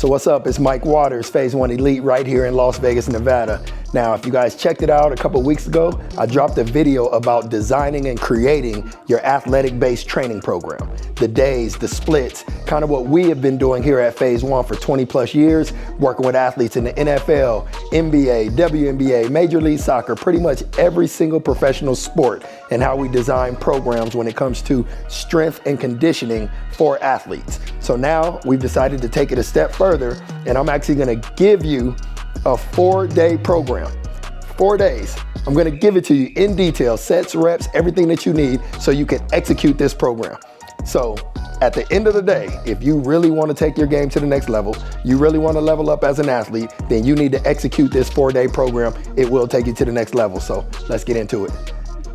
what's up? It's Mike Waters, Phase 1 Elite right here in Las Vegas, Nevada. Now, if you guys checked it out a couple weeks ago, I dropped a video about designing and creating your athletic-based training program. The days, the splits, kind of what we have been doing here at Phase 1 for 20 plus years, working with athletes in the NFL, NBA, WNBA, Major League Soccer, pretty much every single professional sport, and how we design programs when it comes to strength and conditioning for athletes. So now we've decided to take it a step further, and I'm actually gonna give you a 4-day program. 4 days. I'm gonna give it to you in detail, sets, reps, everything that you need so you can execute this program. So at the end of the day, if you really wanna take your game to the next level, you really wanna level up as an athlete, then you need to execute this 4-day program. It will take you to the next level. So let's get into it.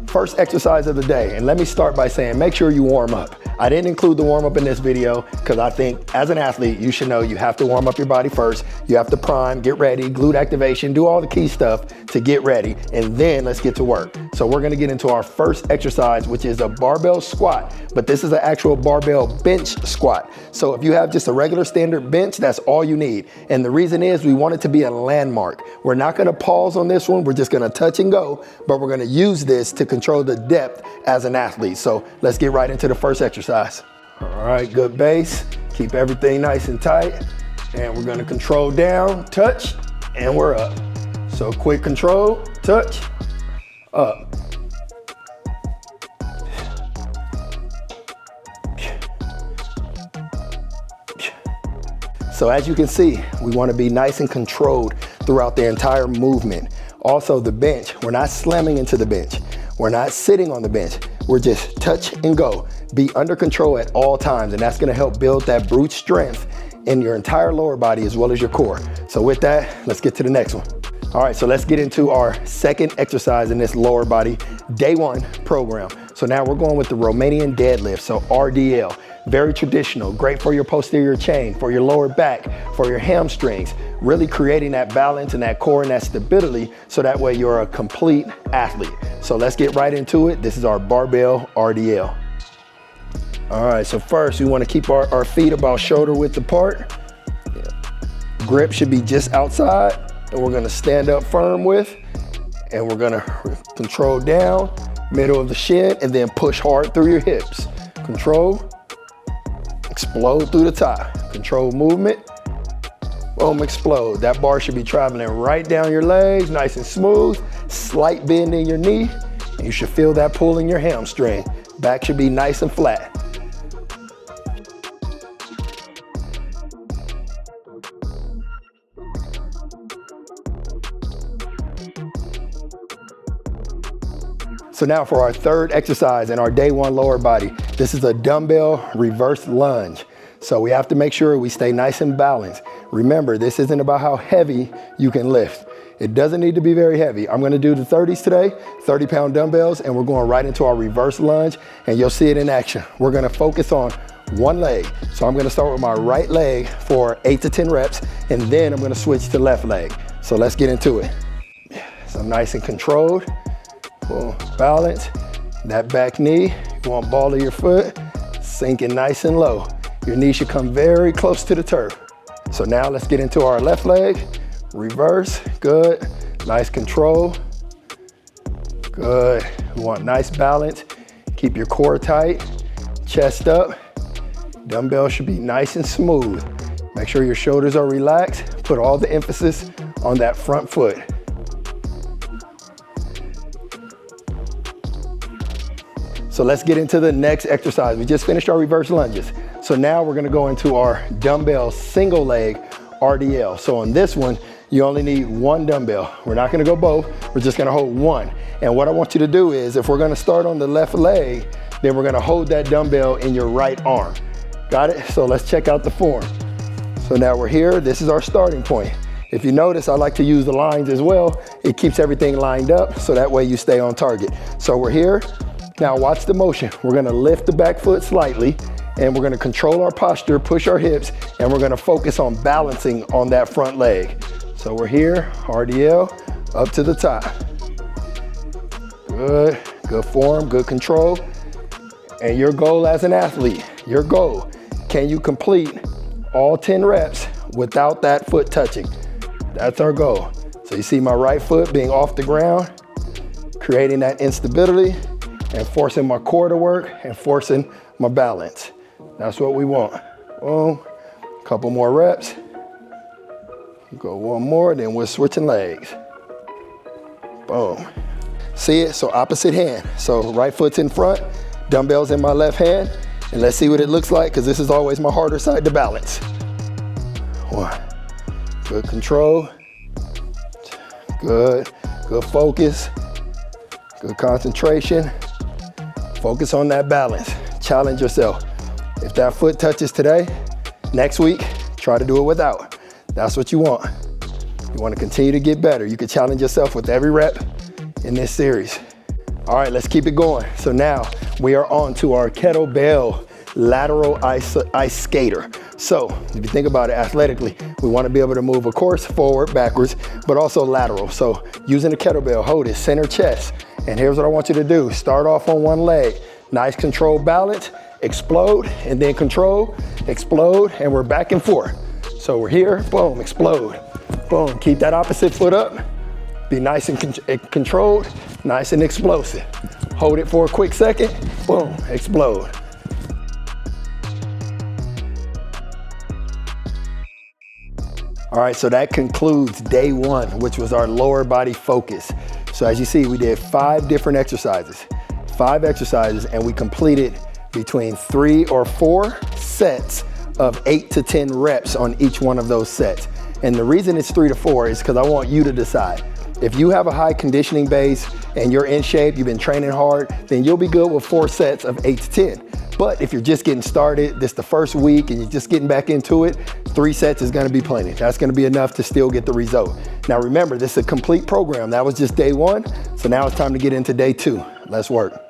First exercise of the day, and let me start by saying, make sure you warm up. I didn't include the warm up in this video because I think as an athlete, you should know you have to warm up your body first. You have to prime, get ready, glute activation, do all the key stuff to get ready, and then let's get to work. So we're gonna get into our first exercise, which is a barbell squat, but this is an actual barbell bench squat. So if you have just a regular standard bench, that's all you need. And the reason is we want it to be a landmark. We're not gonna pause on this one. We're just gonna touch and go, but we're gonna use this to control the depth as an athlete. So let's get right into the first exercise. All right, good base. Keep everything nice and tight. And we're gonna control down, touch, and we're up. So quick control, touch, up. So as you can see, we want to be nice and controlled throughout the entire movement. Also the bench, we're not slamming into the bench. We're not sitting on the bench. We're just touch and go. Be under control at all times, and that's gonna help build that brute strength in your entire lower body as well as your core. So with that, let's get to the next one. All right, so let's get into our second exercise in this lower body day 1 program. So now we're going with the Romanian Deadlift, so RDL. Very traditional, great for your posterior chain, for your lower back, for your hamstrings, really creating that balance and that core and that stability so that way you're a complete athlete. So let's get right into it. This is our barbell RDL. All right, so first we want to keep our feet about shoulder width apart. Grip should be just outside, and we're gonna stand up firm with, and we're gonna control down, middle of the shin, and then push hard through your hips. Control. Explode through the top. Control movement. Boom, explode. That bar should be traveling right down your legs, nice and smooth. Slight bend in your knee. And you should feel that pull in your hamstring. Back should be nice and flat. So now for our third exercise in our day 1 lower body, this is a dumbbell reverse lunge. So we have to make sure we stay nice and balanced. Remember, this isn't about how heavy you can lift. It doesn't need to be very heavy. I'm gonna do the 30s today, 30-pound dumbbells, and we're going right into our reverse lunge, and you'll see it in action. We're gonna focus on one leg. So I'm gonna start with my right leg for 8 to 10 reps, and then I'm gonna switch to left leg. So let's get into it. So I'm nice and controlled. Boom, balance, that back knee, you want ball of your foot, sinking nice and low. Your knee should come very close to the turf. So now let's get into our left leg, reverse, good, nice control, good. You want nice balance, keep your core tight, chest up, dumbbell should be nice and smooth. Make sure your shoulders are relaxed, put all the emphasis on that front foot. So let's get into the next exercise. We just finished our reverse lunges. So now we're gonna go into our dumbbell single leg RDL. So on this one, you only need 1 dumbbell. We're not gonna go both, we're just gonna hold 1. And what I want you to do is, if we're gonna start on the left leg, then we're gonna hold that dumbbell in your right arm. Got it? So let's check out the form. So now we're here, this is our starting point. If you notice, I like to use the lines as well. It keeps everything lined up, so that way you stay on target. So we're here. Now watch the motion. We're gonna lift the back foot slightly, and we're gonna control our posture, push our hips, and we're gonna focus on balancing on that front leg. So we're here, RDL, up to the top. Good, good form, good control. And your goal as an athlete, your goal, can you complete all 10 reps without that foot touching. That's our goal. So you see my right foot being off the ground, creating that instability and forcing my core to work and forcing my balance. That's what we want. Boom, couple more reps. Go one more, then we're switching legs. Boom. See it? So opposite hand. So right foot's in front, dumbbells in my left hand, and let's see what it looks like, because this is always my harder side to balance. One. Good control. Good. Good focus. Good concentration. Focus on that balance. Challenge yourself. If that foot touches today, next week, try to do it without. That's what you want. You want to continue to get better. You can challenge yourself with every rep in this series. All right, let's keep it going. So now we are on to our kettlebell lateral ice skater. So if you think about it athletically, we want to be able to move, of course, forward, backwards, but also lateral. So using the kettlebell, hold it center chest. And here's what I want you to do. Start off on one leg. Nice controlled balance, explode, and then control, explode, and we're back and forth. So we're here, boom, explode, boom. Keep that opposite foot up. Be nice and controlled, nice and explosive. Hold it for a quick second, boom, explode. All right, so that concludes day one, which was our lower body focus. So as you see, we did 5 different exercises, and we completed between 3 or 4 sets of 8 to 10 reps on each one of those sets. And the reason it's 3 to 4 is because I want you to decide. If you have a high conditioning base and you're in shape, you've been training hard, then you'll be good with 4 sets of 8 to 10. But if you're just getting started, this is the first week and you're just getting back into it, 3 sets is gonna be plenty. That's gonna be enough to still get the result. Now remember, this is a complete program. That was just day one, so now it's time to get into day 2. Let's work.